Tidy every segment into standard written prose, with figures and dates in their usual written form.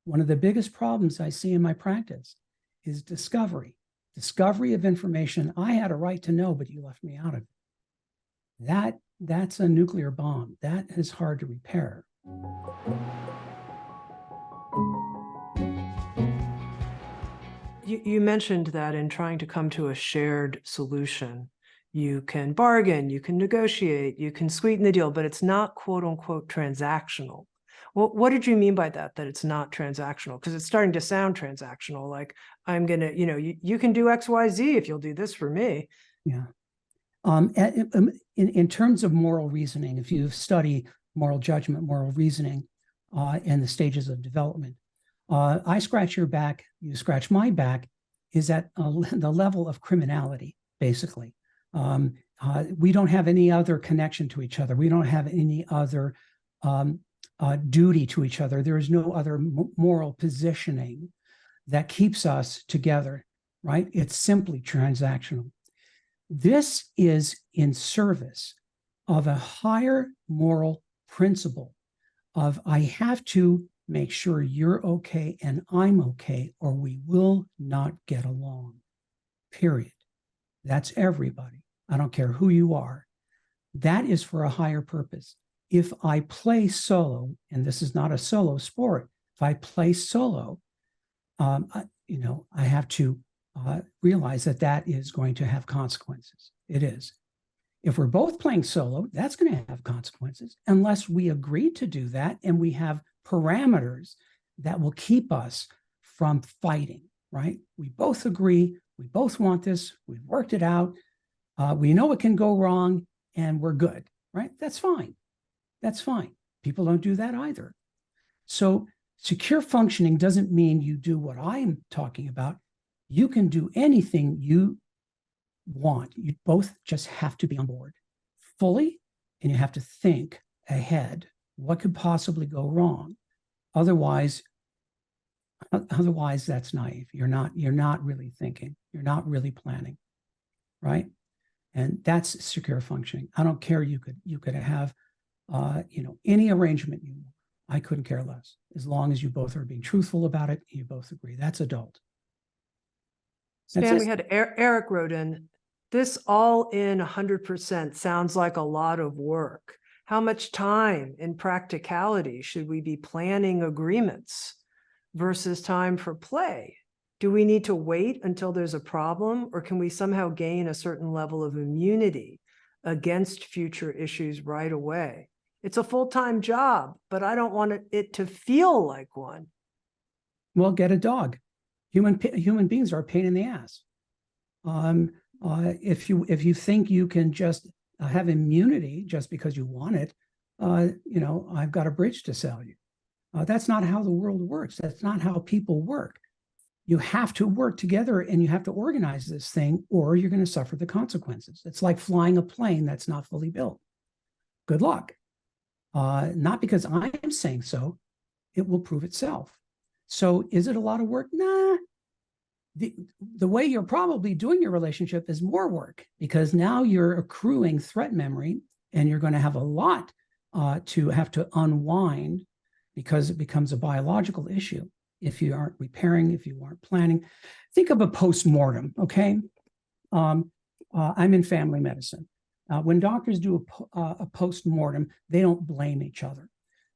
One of the biggest problems I see in my practice is discovery of information I had a right to know, but you left me out of it. That's a nuclear bomb. That is hard to repair. You mentioned that in trying to come to a shared solution, you can bargain, you can negotiate, you can sweeten the deal, but it's not quote unquote transactional. Well, what did you mean by that it's not transactional? Because it's starting to sound transactional, like I'm going to, you can do X, Y, Z if you'll do this for me. Yeah. In terms of moral reasoning, if you study moral judgment, moral reasoning, and the stages of development, I scratch your back, you scratch my back, is at the level of criminality, basically. We don't have any other connection to each other. We don't have any other duty to each other. There is no other moral positioning that keeps us together, right? It's simply transactional. This is in service of a higher moral principle of I have to make sure you're okay and I'm okay, or we will not get along, period. That's everybody. I don't care who you are. That is for a higher purpose. If I play solo, and this is not a solo sport, if I play solo, I have to realize that is going to have consequences. It is. If we're both playing solo, that's going to have consequences unless we agree to do that and we have parameters that will keep us from fighting, right? We both agree. We both want this. We've worked it out. We know it can go wrong and we're good, right? That's fine. That's fine. People don't do that either. So secure functioning doesn't mean you do what I'm talking about. You can do anything you want. You both just have to be on board fully, and you have to think ahead. What could possibly go wrong? Otherwise, that's naive. You're not really thinking. You're not really planning, right? And that's secure functioning. I don't care. You could have any arrangement you want. I couldn't care less, as long as you both are being truthful about it. You both agree. That's adult. Stan, we had Eric wrote in, this all in 100% sounds like a lot of work. How much time in practicality should we be planning agreements versus time for play? Do we need to wait until there's a problem, or can we somehow gain a certain level of immunity against future issues right away? It's a full-time job, but I don't want it to feel like one. Well, get a dog. Human beings are a pain in the ass. If you think you can just have immunity just because you want it, I've got a bridge to sell you. That's not how the world works. That's not how people work. You have to work together and you have to organize this thing, or you're going to suffer the consequences. It's like flying a plane that's not fully built. Good luck. Not because I'm saying so, it will prove itself. So is it a lot of work? Nah. The way you're probably doing your relationship is more work, because now you're accruing threat memory and you're going to have a lot to have to unwind, because it becomes a biological issue if you aren't repairing, if you aren't planning. Think of a postmortem, okay? I'm in family medicine. When doctors do a postmortem, they don't blame each other.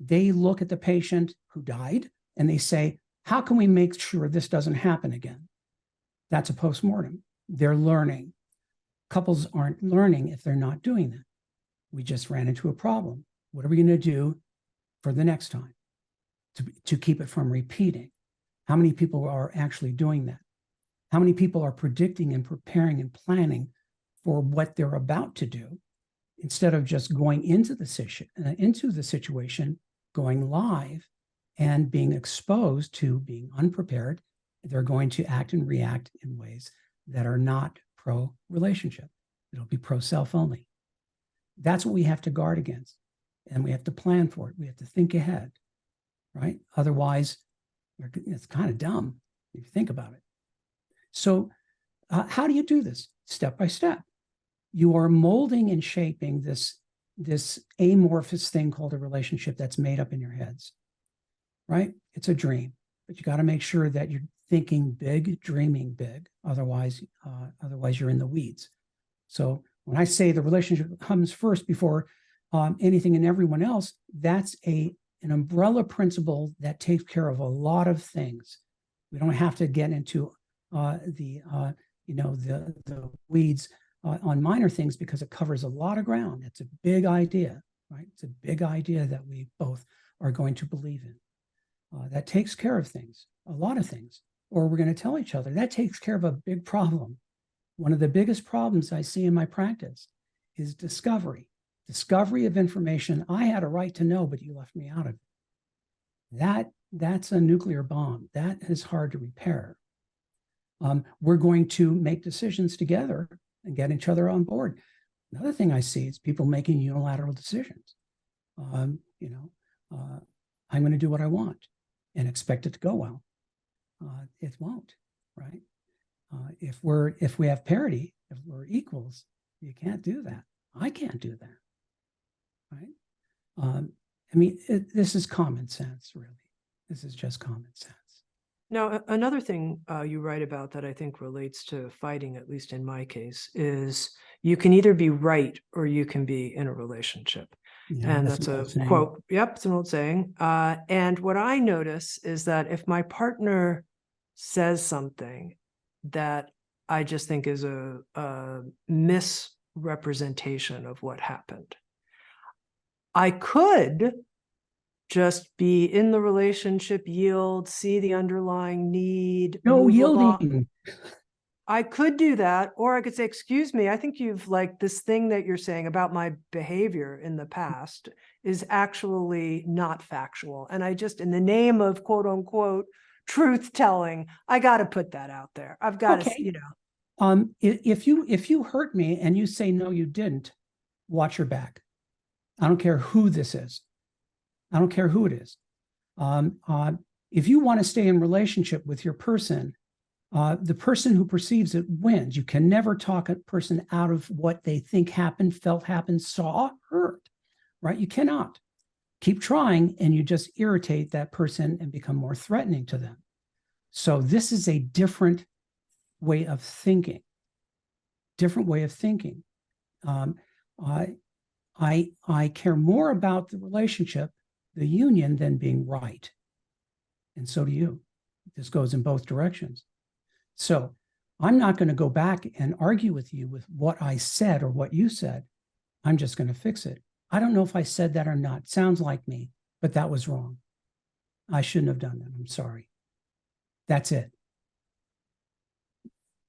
They look at the patient who died and they say, how can we make sure this doesn't happen again? That's a postmortem. They're learning. Couples aren't learning if they're not doing that. We just ran into a problem. What are we going to do for the next time to keep it from repeating? How many people are actually doing that? How many people are predicting and preparing and planning for what they're about to do, instead of just going into the situation, going live and being exposed to being unprepared? They're going to act and react in ways that are not pro-relationship. It'll be pro-self only. That's what we have to guard against, and we have to plan for it. We have to think ahead, right? Otherwise, it's kind of dumb if you think about it. So how do you do this? Step by step. You are molding and shaping this amorphous thing called a relationship that's made up in your heads, right? It's a dream. but you got to make sure that you're thinking big, dreaming big. Otherwise you're in the weeds. So when I say the relationship comes first before anything and everyone else, that's an umbrella principle that takes care of a lot of things. We don't have to get into the weeds on minor things, because it covers a lot of ground. It's a big idea, right? It's a big idea that we both are going to believe in. That takes care of things, a lot of things. Or we're going to tell each other that takes care of a big problem. One of the biggest problems I see in my practice is discovery of information I had a right to know, but you left me out of it. That's a nuclear bomb. That is hard to repair. We're going to make decisions together and get each other on board. Another thing I see is people making unilateral decisions. I'm going to do what I want and expect it to go well. It won't, right? If we have parity, if we're equals, you can't do that. I can't do that, right? This is common sense, really. This is just common sense. Now, another thing you write about that I think relates to fighting, at least in my case, is you can either be right or you can be in a relationship. Yeah, and that's a quote. Yep, it's an old saying. And what I notice is that if my partner says something that I just think is a misrepresentation of what happened, I could just be in the relationship, yield, see the underlying need. No yielding. I could do that, or I could say, excuse me, I think you've this thing that you're saying about my behavior in the past is actually not factual. And I just, in the name of quote unquote, truth telling, I got to put that out there. I've got to, if you hurt me and you say, no, you didn't, watch your back. I don't care who this is. I don't care who it is. If you want to stay in relationship with your person, the person who perceives it wins. You can never talk a person out of what they think happened, felt happened, saw, heard, right? You cannot. Keep trying, and you just irritate that person and become more threatening to them. So this is a different way of thinking. Different way of thinking. I care more about the relationship, the union, than being right. And so do you. This goes in both directions. So I'm not going to go back and argue with you with what I said or what you said. I'm just going to fix it. I don't know if I said that or not. Sounds like me, but that was wrong. I shouldn't have done that. I'm sorry. That's it.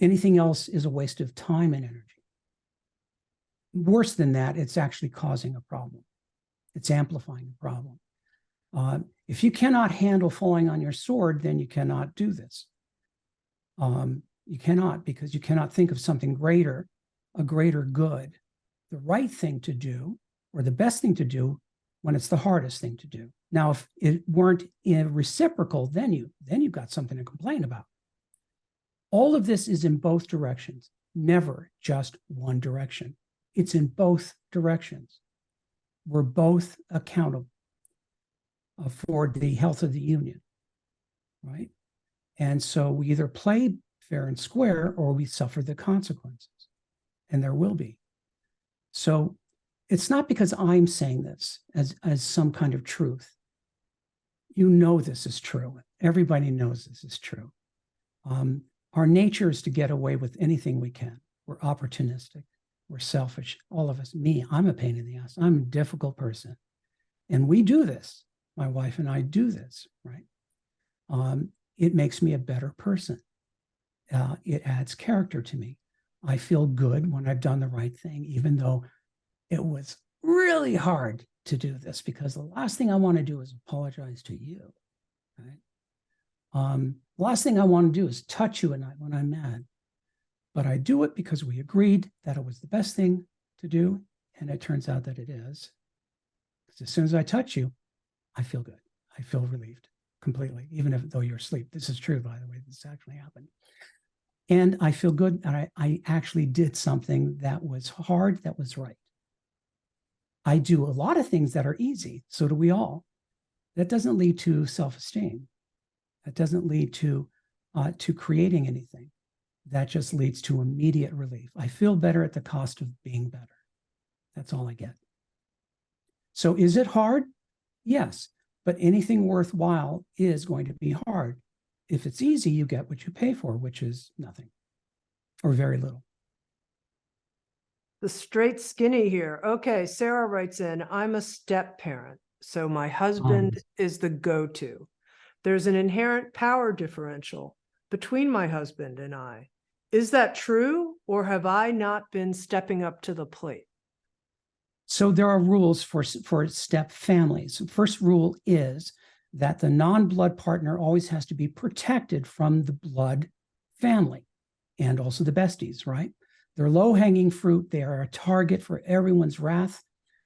Anything else is a waste of time and energy. Worse than that, it's actually causing a problem. It's amplifying a problem. If you cannot handle falling on your sword, then you cannot do this. You cannot, because you cannot think of something greater, a greater good, the right thing to do, or the best thing to do when it's the hardest thing to do. Now, if it weren't reciprocal, then you've got something to complain about. All of this is in both directions, never just one direction. It's in both directions. We're both accountable for the health of the union, right? And so we either play fair and square or we suffer the consequences, and there will be. So it's not because I'm saying this as some kind of truth. You know this is true. Everybody knows this is true. Our nature is to get away with anything we can. We're opportunistic. We're selfish. All of us. Me, I'm a pain in the ass. I'm a difficult person. And we do this. My wife and I do this, right? It makes me a better person. It adds character to me. I feel good when I've done the right thing, even though it was really hard to do this, because the last thing I want to do is apologize to you, right? The last thing I want to do is touch you at night when I'm mad. But I do it because we agreed that it was the best thing to do, and it turns out that it is. Because as soon as I touch you, I feel good. I feel relieved completely, even though you're asleep. This is true, by the way. This actually happened. And I feel good, and I actually did something that was hard, that was right. I do a lot of things that are easy. So do we all. That doesn't lead to self-esteem. That doesn't lead to creating anything. That just leads to immediate relief. I feel better at the cost of being better. That's all I get. So is it hard? Yes, but anything worthwhile is going to be hard. If it's easy, you get what you pay for, which is nothing or very little. The straight skinny here. Okay, Sarah writes in, I'm a step parent, so my husband is the go-to. There's an inherent power differential between my husband and I. Is that true, or have I not been stepping up to the plate? So there are rules for step families. The first rule is that the non-blood partner always has to be protected from the blood family and also the besties, right? They're low-hanging fruit. They are a target for everyone's wrath.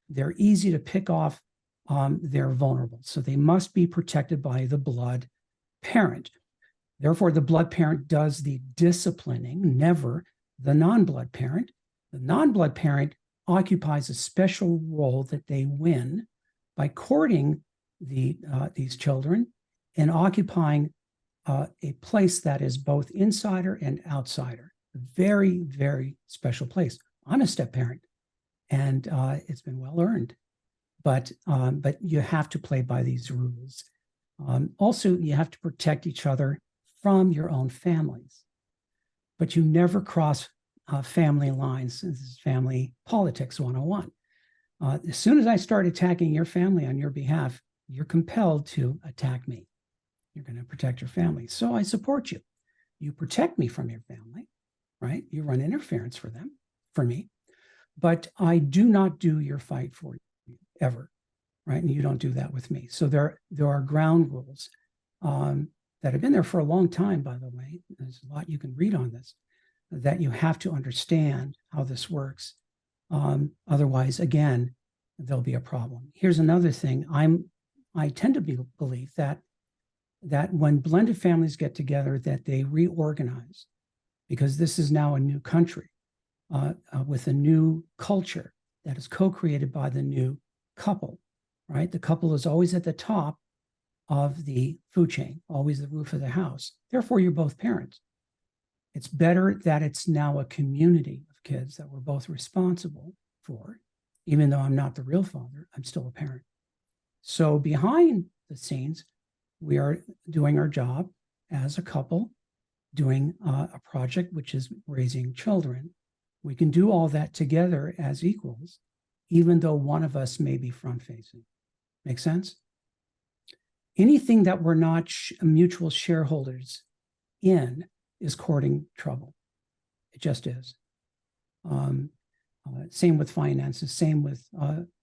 They're easy to pick off. They're vulnerable. So they must be protected by the blood parent. Therefore, the blood parent does the disciplining, never the non-blood parent. The non-blood parent occupies a special role that they win by courting these children and occupying a place that is both insider and outsider. Very, very special place. I'm a step parent, and it's been well earned. But you have to play by these rules. Also, you have to protect each other from your own families. But you never cross family lines. This is family politics 101. As soon as I start attacking your family on your behalf, you're compelled to attack me. You're going to protect your family. So I support you. You protect me from your family, right? You run interference for me. But I do not do your fight for you ever, right? And you don't do that with me. So there are ground rules that have been there for a long time, by the way. There's a lot you can read on this, that you have to understand how this works. Otherwise, again, there'll be a problem. Here's another thing. I tend to believe that when blended families get together, that they reorganize, because this is now a new country with a new culture that is co-created by the new couple, right? The couple is always at the top of the food chain, always the roof of the house. Therefore, you're both parents. It's better that it's now a community of kids that we're both responsible for. Even though I'm not the real father, I'm still a parent. So behind the scenes, we are doing our job as a couple, doing a project which is raising children. We can do all that together as equals, even though one of us may be front-facing. Make sense? Anything that we're not mutual shareholders in is courting trouble. It just is. Same with finances, same with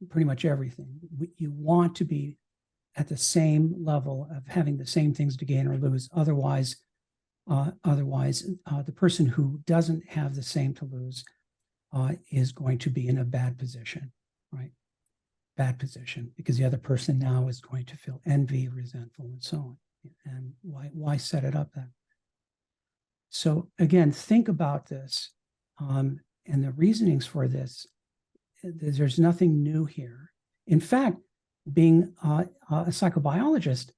pretty much everything. You want to be at the same level of having the same things to gain or lose. Otherwise, the person who doesn't have the same to lose is going to be in a bad position, right? Bad position, because the other person now is going to feel envy, resentful, and so on. And why set it up then? So again, think about this. And the reasonings for this, there's nothing new here. In fact, being a psychobiologist,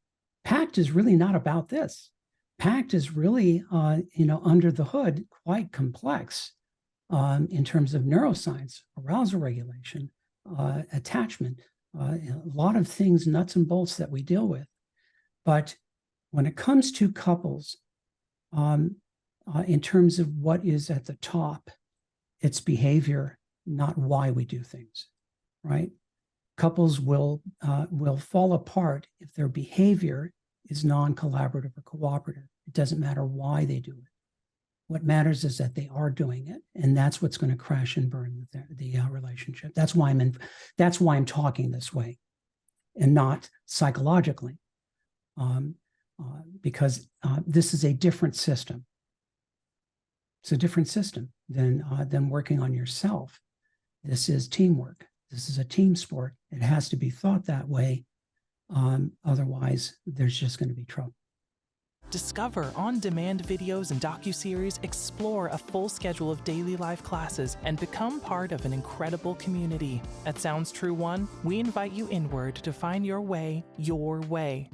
PACT is really not about this. PACT is really, under the hood, quite complex in terms of neuroscience, arousal regulation, attachment, a lot of things, nuts and bolts that we deal with. But when it comes to couples, in terms of what is at the top, it's behavior, not why we do things, right? Couples will fall apart if their behavior is non-collaborative or cooperative. It doesn't matter why they do it. What matters is that they are doing it, and that's what's going to crash and burn the relationship. That's why I'm talking this way, and not psychologically, because this is a different system. It's a different system than working on yourself. This is teamwork. This is a team sport. It has to be thought that way. Otherwise, there's just going to be trouble. Discover on-demand videos and docuseries, explore a full schedule of daily live classes, and become part of an incredible community. At Sounds True One, we invite you inward to find your way, your way.